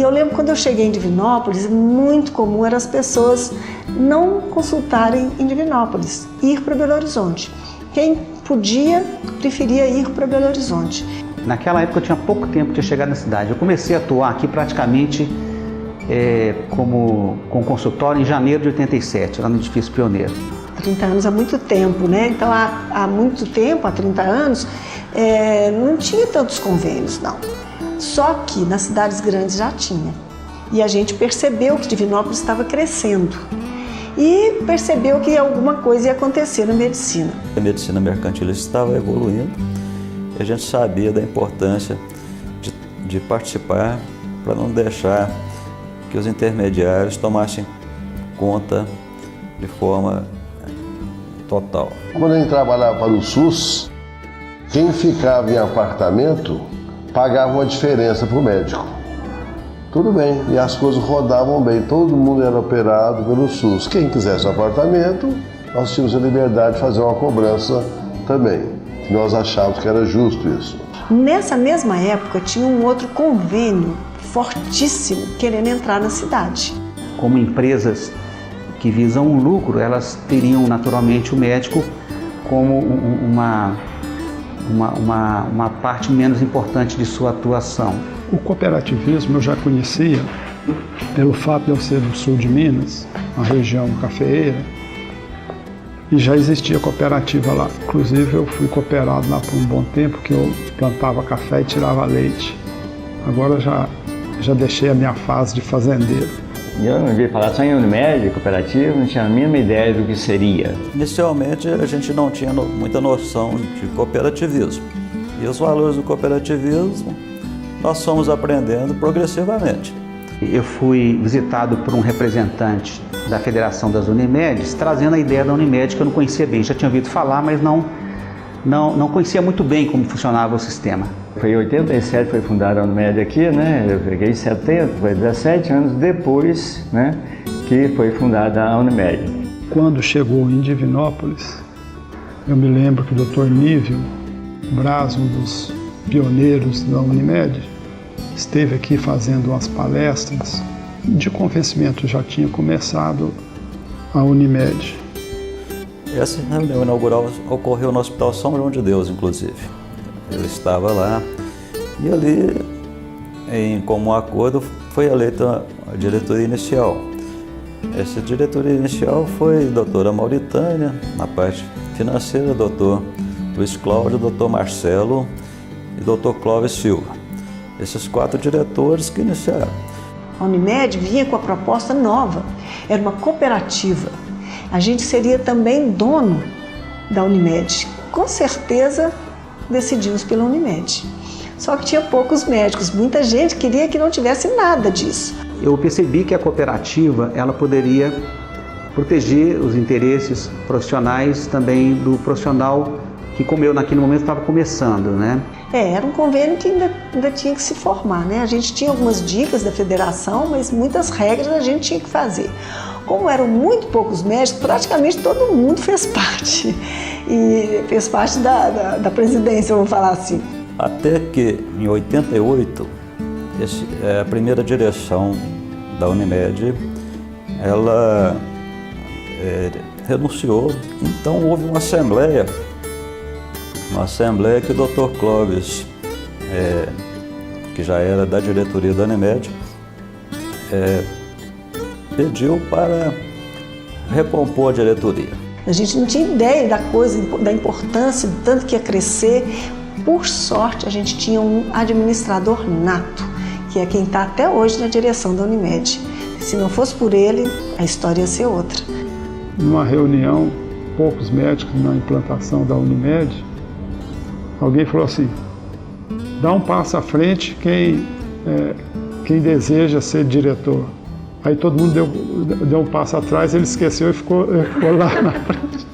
eu lembro quando eu cheguei em Divinópolis, muito comum era as pessoas não consultarem em Divinópolis, ir para Belo Horizonte. Quem podia, preferia ir para Belo Horizonte. Naquela época eu tinha pouco tempo de chegar na cidade. Eu comecei a atuar aqui praticamente com consultório em janeiro de 87, lá no Edifício Pioneiro. 30 anos há muito tempo, né? Então há muito tempo, há 30 anos, não tinha tantos convênios, não. Só que nas cidades grandes já tinha. E a gente percebeu que Divinópolis estava crescendo. E percebeu que alguma coisa ia acontecer na medicina. A medicina mercantilista estava evoluindo e a gente sabia da importância de participar para não deixar que os intermediários tomassem conta de forma total. Quando a gente trabalhava para o SUS, quem ficava em apartamento pagava uma diferença para o médico. Tudo bem, e as coisas rodavam bem, todo mundo era operado pelo SUS. Quem quisesse um apartamento, nós tínhamos a liberdade de fazer uma cobrança também. Nós achávamos que era justo isso. Nessa mesma época, tinha um outro convênio fortíssimo querendo entrar na cidade. Como empresas que visam um lucro, elas teriam naturalmente o médico como uma parte menos importante de sua atuação. O cooperativismo eu já conhecia pelo fato de eu ser do sul de Minas, uma região cafeeira, e já existia cooperativa lá. Inclusive eu fui cooperado lá por um bom tempo, que eu plantava café e tirava leite. Agora já deixei a minha fase de fazendeiro. Eu não ouvi falar só em Unimed, cooperativa, não tinha a mínima ideia do que seria. Inicialmente a gente não tinha muita noção de cooperativismo. E os valores do cooperativismo nós fomos aprendendo progressivamente. Eu fui visitado por um representante da Federação das Unimedes, trazendo a ideia da Unimed que eu não conhecia bem. Já tinha ouvido falar, mas não conhecia muito bem como funcionava o sistema. Foi em 87 foi fundada a Unimed aqui, né? Eu peguei em 70, foi 17 anos depois, né, que foi fundada a Unimed. Quando chegou em Divinópolis, eu me lembro que o Dr. Nívio Braz, um dos pioneiros da Unimed, esteve aqui fazendo umas palestras. De convencimento já tinha começado a Unimed. Essa reunião inaugural ocorreu no Hospital São João de Deus, inclusive. Eu estava lá e ali, em comum acordo, foi eleita a diretoria inicial. Essa diretoria inicial foi a doutora Mauritânia, na parte financeira, doutor Luiz Cláudio, doutor Marcelo e doutor Clóvis Silva. Esses 4 diretores que iniciaram. A Unimed vinha com a proposta nova, era uma cooperativa. A gente seria também dono da Unimed. Com certeza decidimos pela Unimed. Só que tinha poucos médicos, muita gente queria que não tivesse nada disso. Eu percebi que a cooperativa ela poderia proteger os interesses profissionais também do profissional que, como eu naquele momento, estava começando, né? Era um convênio que ainda tinha que se formar, né? A gente tinha algumas dicas da federação, mas muitas regras a gente tinha que fazer. Como eram muito poucos médicos, praticamente todo mundo fez parte. E fez parte da presidência, vamos falar assim. Até que, em 88, a primeira direção da Unimed, ela renunciou. Então houve uma assembleia que o Dr. Clóvis, que já era da diretoria da Unimed, pediu para recompor a diretoria. A gente não tinha ideia da importância, do tanto que ia crescer. Por sorte, a gente tinha um administrador nato, que é quem está até hoje na direção da Unimed. Se não fosse por ele, a história ia ser outra. Numa reunião, poucos médicos na implantação da Unimed, alguém falou assim: dá um passo à frente quem deseja ser diretor. Aí todo mundo deu um passo atrás, ele esqueceu e ficou lá na frente.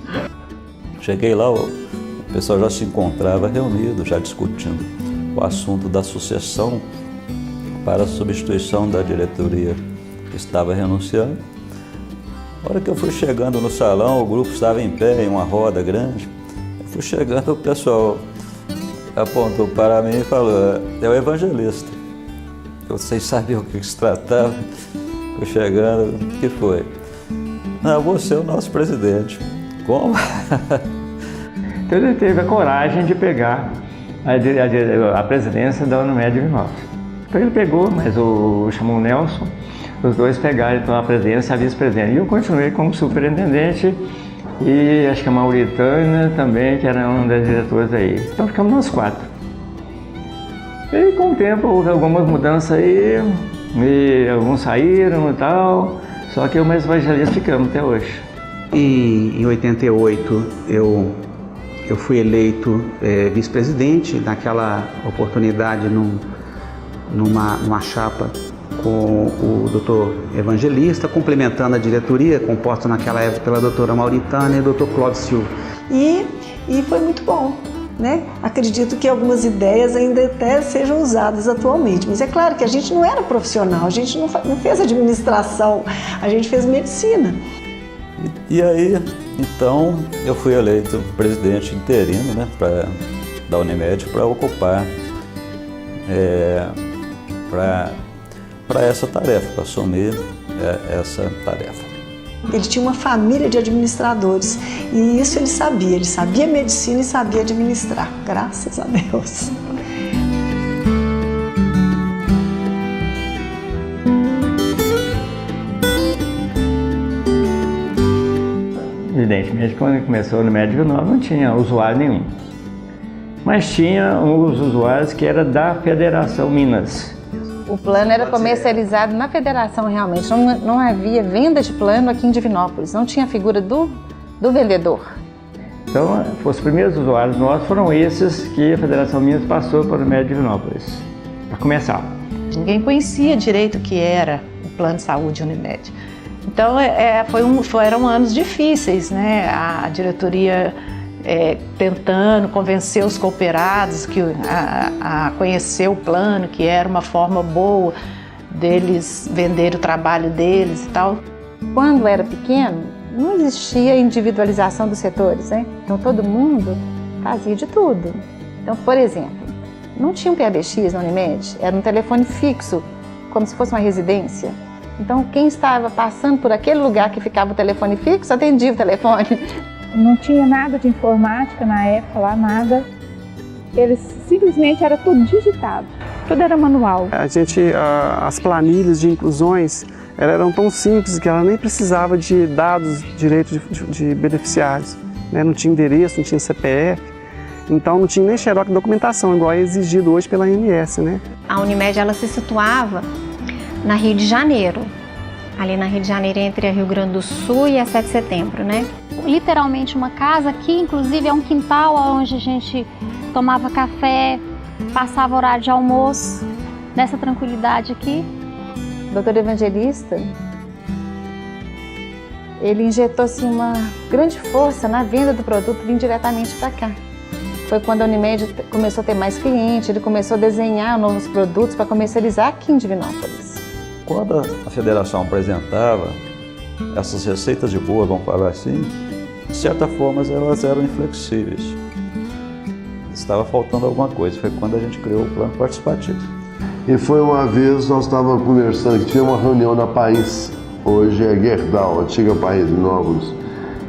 Cheguei lá, o pessoal já se encontrava reunido, já discutindo o assunto da sucessão para a substituição da diretoria que estava renunciando. Na hora que eu fui chegando no salão, o grupo estava em pé, em uma roda grande. Eu fui chegando, o pessoal apontou para mim e falou: é o evangelista. vocês sabiam o que se tratava. Eu chegando, o que foi? Não, você é o nosso presidente. Como? Então ele teve a coragem de pegar a presidência da Unimed de Divinópolis. Então ele pegou, mas chamou o Nelson, os dois pegaram então a presidência e a vice-presidente. E eu continuei como superintendente e acho que a Mauritânia também, que era uma das diretoras aí. Então ficamos nós 4. E com o tempo houve algumas mudanças aí, e alguns saíram e tal, só que eu mais evangelista ficamos até hoje. E em 88 eu fui eleito vice-presidente, naquela oportunidade numa chapa com o doutor Evangelista, complementando a diretoria, composta naquela época pela doutora Mauritânia e o doutor Clóvis Silva. E foi muito bom, né? Acredito que algumas ideias ainda até sejam usadas atualmente, mas é claro que a gente não era profissional, a gente não fez administração, a gente fez medicina. E aí, então, eu fui eleito presidente interino, né, da Unimed para ocupar para essa tarefa, para assumir essa tarefa. Ele tinha uma família de administradores e isso ele sabia medicina e sabia administrar, graças a Deus. Evidentemente, quando começou a Unimed Divinópolis não tinha usuário nenhum, mas tinha os usuários que era da Federação Minas. O plano era comercializado na federação realmente, não havia venda de plano aqui em Divinópolis, não tinha a figura do vendedor. Então, os primeiros usuários nossos foram esses que a Federação Minas passou para o Unimed Divinópolis, para começar. Ninguém conhecia direito o que era o plano de saúde Unimed. Então, foram anos difíceis, né? A diretoria tentando convencer os cooperados a conhecer o plano, que era uma forma boa deles vender o trabalho deles e tal. Quando era pequeno, não existia individualização dos setores, né? Então todo mundo fazia de tudo. Então, por exemplo, não tinha um PABX na Unimed, era um telefone fixo, como se fosse uma residência. Então, quem estava passando por aquele lugar que ficava o telefone fixo, atendia o telefone. Não tinha nada de informática na época lá, nada. Eles simplesmente era tudo digitado, tudo era manual. As planilhas de inclusões eram tão simples que ela nem precisava de dados direito de beneficiários, né? Não tinha endereço, não tinha CPF, então não tinha nem xerox de documentação, igual é exigido hoje pela ANS, né? A Unimed ela se situava na Rio de Janeiro, ali na Rio de Janeiro entre a Rio Grande do Sul e a 7 de Setembro, né? Literalmente uma casa que inclusive é um quintal onde a gente tomava café, passava horário de almoço, nessa tranquilidade aqui. O doutor Evangelista, ele injetou assim, uma grande força na venda do produto vindo diretamente para cá. Foi quando a Unimed começou a ter mais clientes, ele começou a desenhar novos produtos para comercializar aqui em Divinópolis. Quando a federação apresentava essas receitas de bolo, vamos falar assim, de certa forma elas eram inflexíveis. Estava faltando alguma coisa, foi quando a gente criou o plano participativo. E foi uma vez, nós estávamos conversando, que tinha uma reunião na País, hoje é Gerdau, antiga País, Divinópolis.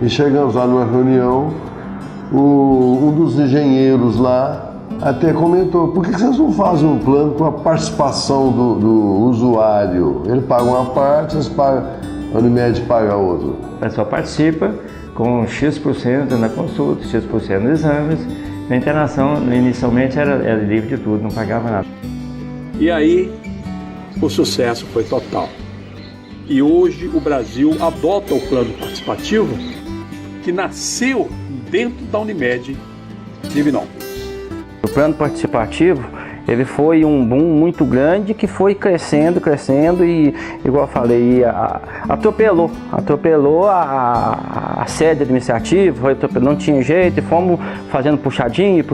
E chegamos lá numa reunião, um dos engenheiros lá até comentou, por que vocês não fazem um plano com a participação do usuário? Ele paga uma parte, vocês pagam, a Unimed paga a outra. O pessoal participa com X% na consulta, X% nos exames. Na internação, inicialmente era livre de tudo, não pagava nada. E aí, o sucesso foi total. E hoje o Brasil adota o plano participativo que nasceu dentro da Unimed Divinópolis. O plano participativo, ele foi um boom muito grande que foi crescendo e, igual eu falei, atropelou a sede administrativa, não tinha jeito, e fomos fazendo puxadinho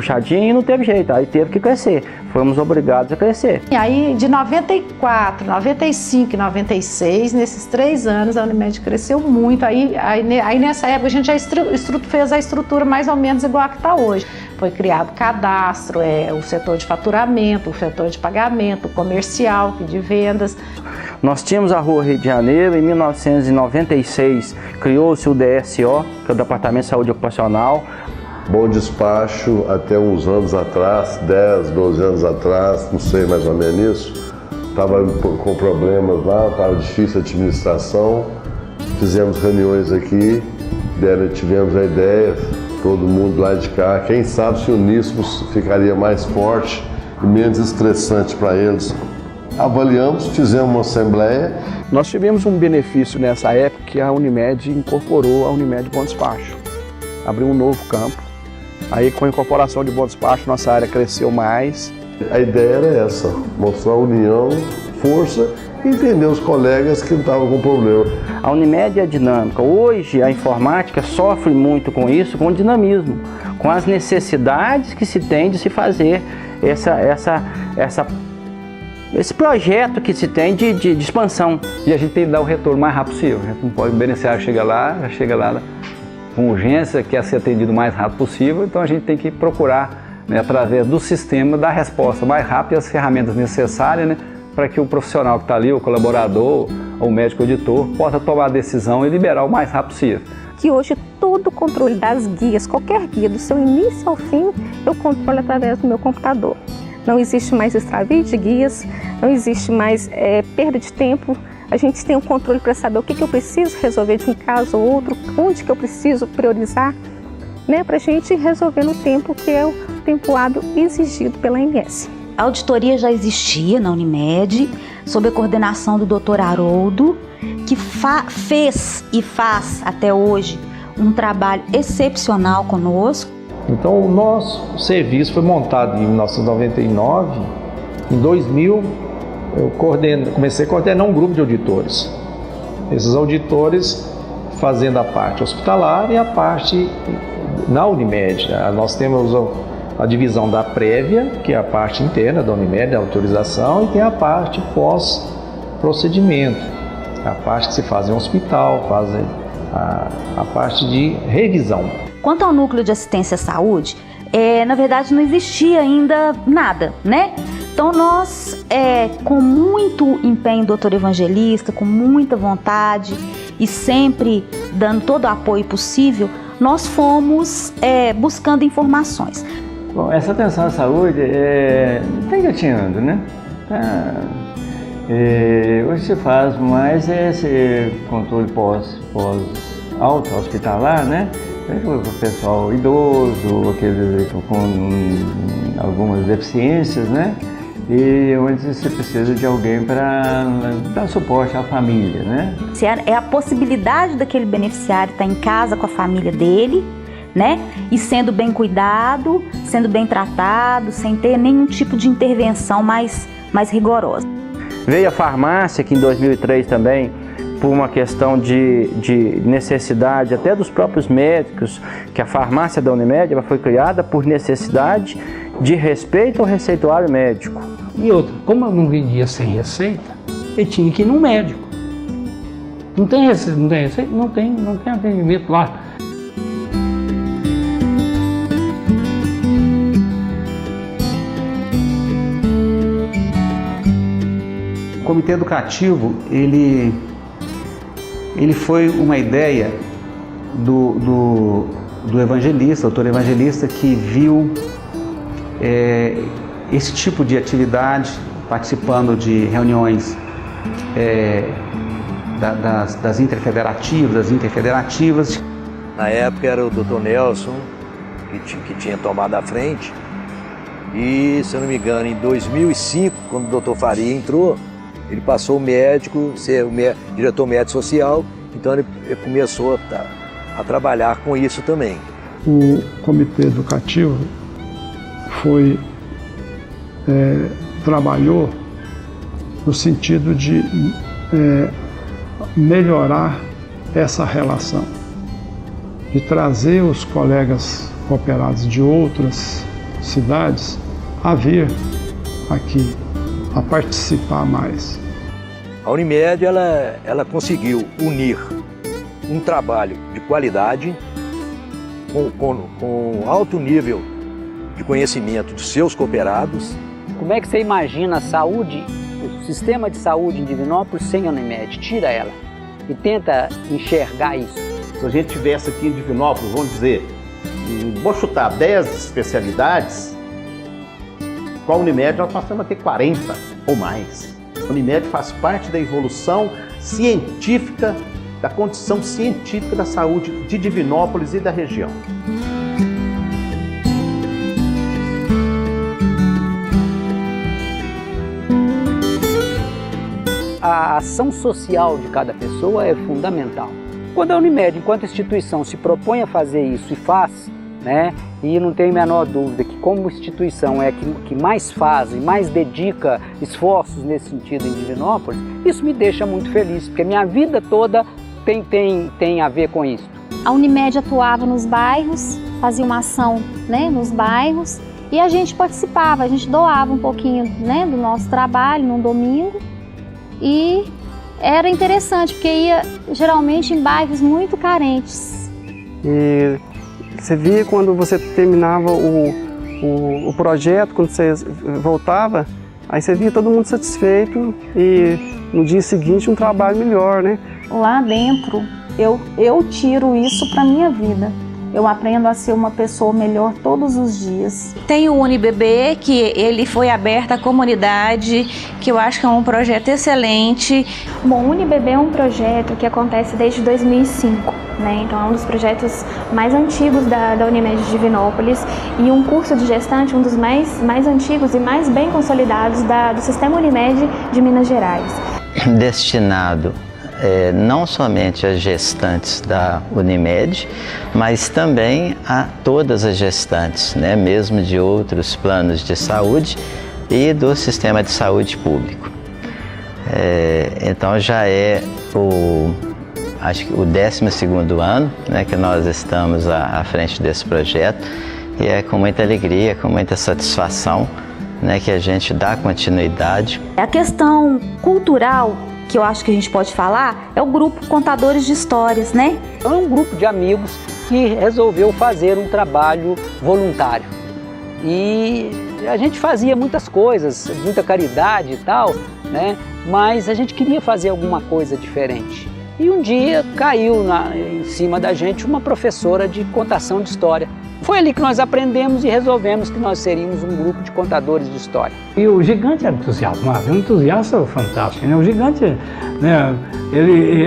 e não teve jeito, aí teve que crescer, fomos obrigados a crescer. E aí, de 94, 95 e 96, nesses 3 anos, a Unimed cresceu muito, aí nessa época a gente já fez a estrutura mais ou menos igual a que está hoje. Foi criado cadastro, o setor de faturamento, o setor de pagamento, comercial, de vendas. Nós tínhamos a Rua Rio de Janeiro, em 1996 criou-se o DSO, que é o Departamento de Saúde Ocupacional. Bom Despacho, até uns anos atrás, 10, 12 anos atrás, não sei mais ou menos isso, estava com problemas lá, estava difícil a administração, fizemos reuniões aqui, tivemos a ideia, todo mundo lá de cá, quem sabe se uníssemos ficaria mais forte e menos estressante para eles. Avaliamos, fizemos uma assembleia. Nós tivemos um benefício nessa época que a Unimed incorporou a Unimed Bom Despacho. Abriu um novo campo. Aí com a incorporação de Bom Despacho, nossa área cresceu mais. A ideia era essa, mostrar união, força e entender os colegas que não estavam com problema. A Unimed é dinâmica. Hoje a informática sofre muito com isso, com o dinamismo, com as necessidades que se tem de se fazer esse projeto que se tem de expansão. E a gente tem que dar o retorno mais rápido possível. A gente não pode, o beneficiário chega lá com urgência, quer ser atendido o mais rápido possível, então a gente tem que procurar, né, através do sistema, dar a resposta mais rápida e as ferramentas necessárias, né, para que o profissional que está ali, o colaborador, ou o médico auditor, possa tomar a decisão e liberar o mais rápido possível. Que hoje todo o controle das guias, qualquer guia, do seu início ao fim, eu controlo através do meu computador. Não existe mais extravio de guias, não existe mais perda de tempo. A gente tem um controle para saber o que eu preciso resolver de um caso ou outro, onde que eu preciso priorizar, né, para a gente resolver no tempo que é o tempo hábil exigido pela ANS. A auditoria já existia na Unimed, sob a coordenação do Dr. Haroldo, que fez e faz até hoje um trabalho excepcional conosco. Então o nosso serviço foi montado em 1999, em 2000 eu comecei a coordenar um grupo de auditores. Esses auditores fazendo a parte hospitalar e a parte na Unimed. Nós temos a divisão da prévia, que é a parte interna da Unimed, a autorização, e tem a parte pós-procedimento, a parte que se faz em hospital, fazem a parte de revisão. Quanto ao núcleo de assistência à saúde, na verdade não existia ainda nada, né? Então nós, com muito empenho, doutor Evangelista, com muita vontade e sempre dando todo o apoio possível, nós fomos buscando informações. Bom, essa atenção à saúde está engatinhando, né? Hoje se faz mais esse controle pós-alta hospitalar, né? O pessoal idoso, aqueles com algumas deficiências, né? E onde você precisa de alguém para dar suporte à família, né? É a possibilidade daquele beneficiário estar em casa com a família dele, né? E sendo bem cuidado, sendo bem tratado, sem ter nenhum tipo de intervenção mais rigorosa. Veio a farmácia, que em 2003 também, por uma questão de necessidade até dos próprios médicos, que a farmácia da Unimed ela foi criada por necessidade de respeito ao receituário médico. E outra, como eu não vendia sem receita, eu tinha que ir num médico. Não tem receita? Não tem atendimento lá. O comitê educativo, ele foi uma ideia do evangelista, doutor evangelista, que viu esse tipo de atividade, participando de reuniões das interfederativas. Na época era o Dr. Nelson que tinha tomado a frente e, se eu não me engano, em 2005, quando o Dr. Faria entrou, ele passou ser o diretor médico social, então ele começou a trabalhar com isso também. O comitê educativo trabalhou no sentido de melhorar essa relação, de trazer os colegas cooperados de outras cidades a vir aqui, a participar mais. A Unimed ela conseguiu unir um trabalho de qualidade com alto nível de conhecimento dos seus cooperados. Como é que você imagina a saúde, o sistema de saúde em Divinópolis sem a Unimed? Tira ela e tenta enxergar isso. Se a gente tivesse aqui em Divinópolis, vamos dizer, vou chutar 10 especialidades, com a Unimed nós passamos a ter 40 ou mais. A Unimed faz parte da evolução científica, da condição científica da saúde de Divinópolis e da região. A ação social de cada pessoa é fundamental. Quando a Unimed, enquanto instituição, se propõe a fazer isso e faz, né, e não tenho a menor dúvida que como instituição é que mais faz e mais dedica esforços nesse sentido em Divinópolis, isso me deixa muito feliz, porque minha vida toda tem a ver com isso. A Unimed atuava nos bairros, fazia uma ação, né, nos bairros, e a gente participava, a gente doava um pouquinho, né, do nosso trabalho num domingo, e era interessante, porque ia geralmente em bairros muito carentes. E você via quando você terminava o projeto, quando você voltava, aí você via todo mundo satisfeito e no dia seguinte um trabalho melhor, né? Lá dentro, eu tiro isso para minha vida. Eu aprendo a ser uma pessoa melhor todos os dias. Tem o UniBB, que ele foi aberto à comunidade, que eu acho que é um projeto excelente. Bom, o UniBB é um projeto que acontece desde 2005, né? Então é um dos projetos mais antigos da Unimed de Divinópolis e um curso de gestante, um dos mais antigos e mais bem consolidados do Sistema Unimed de Minas Gerais. Destinado não somente às gestantes da Unimed, mas também a todas as gestantes, né, mesmo de outros planos de saúde e do sistema de saúde público. Então já é acho que o 12º ano, né, que nós estamos à frente desse projeto, e é com muita alegria, com muita satisfação, né, que a gente dá continuidade. A questão cultural que eu acho que a gente pode falar é o grupo Contadores de Histórias, né? É um grupo de amigos que resolveu fazer um trabalho voluntário. E a gente fazia muitas coisas, muita caridade e tal, né? Mas a gente queria fazer alguma coisa diferente. E um dia caiu em cima da gente uma professora de contação de história. Foi ali que nós aprendemos e resolvemos que nós seríamos um grupo de contadores de história. E o Gigante era entusiasmado, um entusiasta fantástico, né? O Gigante, né,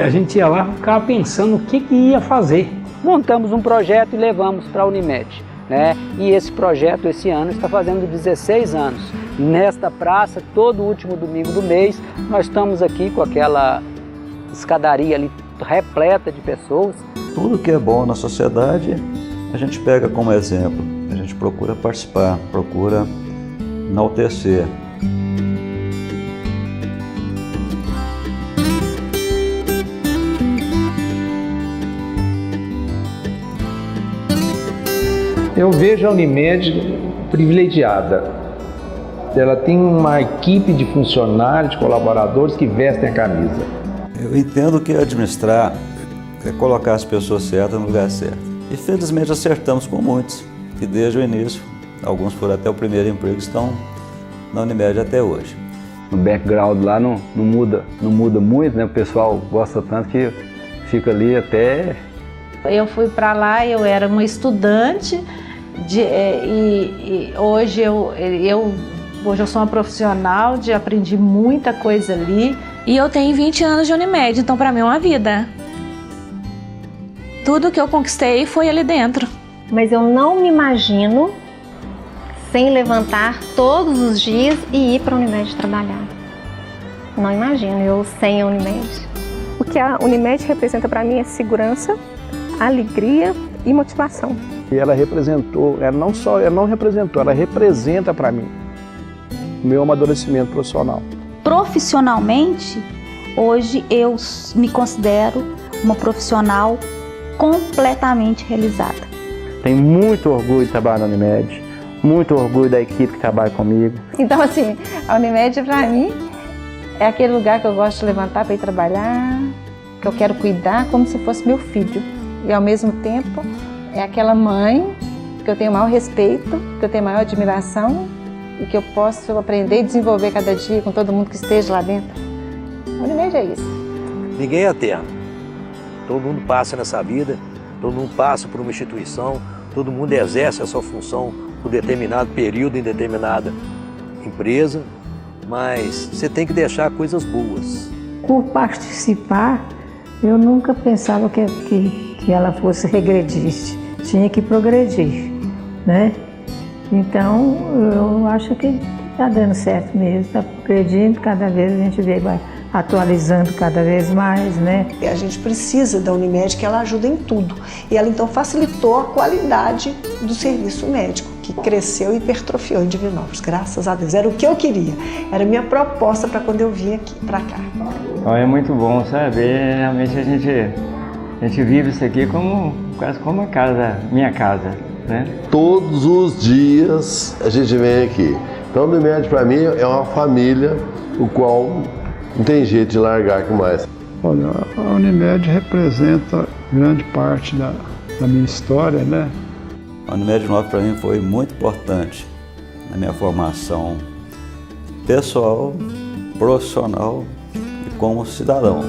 a gente ia lá e ficava pensando o que ia fazer. Montamos um projeto e levamos para a Unimed, né? E esse projeto, esse ano, está fazendo 16 anos. Nesta praça, todo último domingo do mês, nós estamos aqui com aquela escadaria ali repleta de pessoas. Tudo que é bom na sociedade, a gente pega como exemplo, a gente procura participar, procura enaltecer. Eu vejo a Unimed privilegiada. Ela tem uma equipe de funcionários, de colaboradores que vestem a camisa. Eu entendo que administrar é colocar as pessoas certas no lugar certo. E felizmente acertamos com muitos, que desde o início, alguns foram até o primeiro emprego, estão na Unimed até hoje. O background lá não muda muito, né? O pessoal gosta tanto que fica ali até... Eu fui para lá, eu era uma estudante e hoje eu sou uma profissional, aprendi muita coisa ali. E eu tenho 20 anos de Unimed, então para mim é uma vida. Tudo que eu conquistei foi ali dentro. Mas eu não me imagino sem levantar todos os dias e ir para a Unimed trabalhar. Não imagino, eu sem a Unimed. O que a Unimed representa para mim é segurança, alegria e motivação. E ela representou, ela não representou, ela representa para mim o meu amadurecimento profissional. Profissionalmente, hoje eu me considero uma profissional completamente realizada. Tenho muito orgulho de trabalhar na Unimed, muito orgulho da equipe que trabalha comigo. Então, assim, a Unimed para mim é aquele lugar que eu gosto de levantar para ir trabalhar, que eu quero cuidar como se fosse meu filho. E ao mesmo tempo é aquela mãe que eu tenho o maior respeito, que eu tenho a maior admiração e que eu posso aprender e desenvolver cada dia com todo mundo que esteja lá dentro. A Unimed é isso. Ninguém é eterno. Todo mundo passa nessa vida, todo mundo passa por uma instituição, todo mundo exerce a sua função por determinado período em determinada empresa, mas você tem que deixar coisas boas. Por participar, eu nunca pensava que ela fosse regredir, tinha que progredir, né? Então, eu acho que está dando certo mesmo, está progredindo, cada vez a gente vai atualizando cada vez mais, né? A gente precisa da Unimed, que ela ajuda em tudo. E ela então facilitou a qualidade do serviço médico, que cresceu e hipertrofiou em Divinópolis, graças a Deus. Era o que eu queria, era a minha proposta para quando eu vim aqui, para cá. É muito bom, sabe? Realmente a gente vive isso aqui quase como a casa, minha casa, né? Todos os dias a gente vem aqui. Então a Unimed para mim é uma família, o qual não tem jeito de largar aqui mais. Olha, a Unimed representa grande parte da minha história, né? A Unimed Nova para mim foi muito importante na minha formação pessoal, profissional e como cidadão.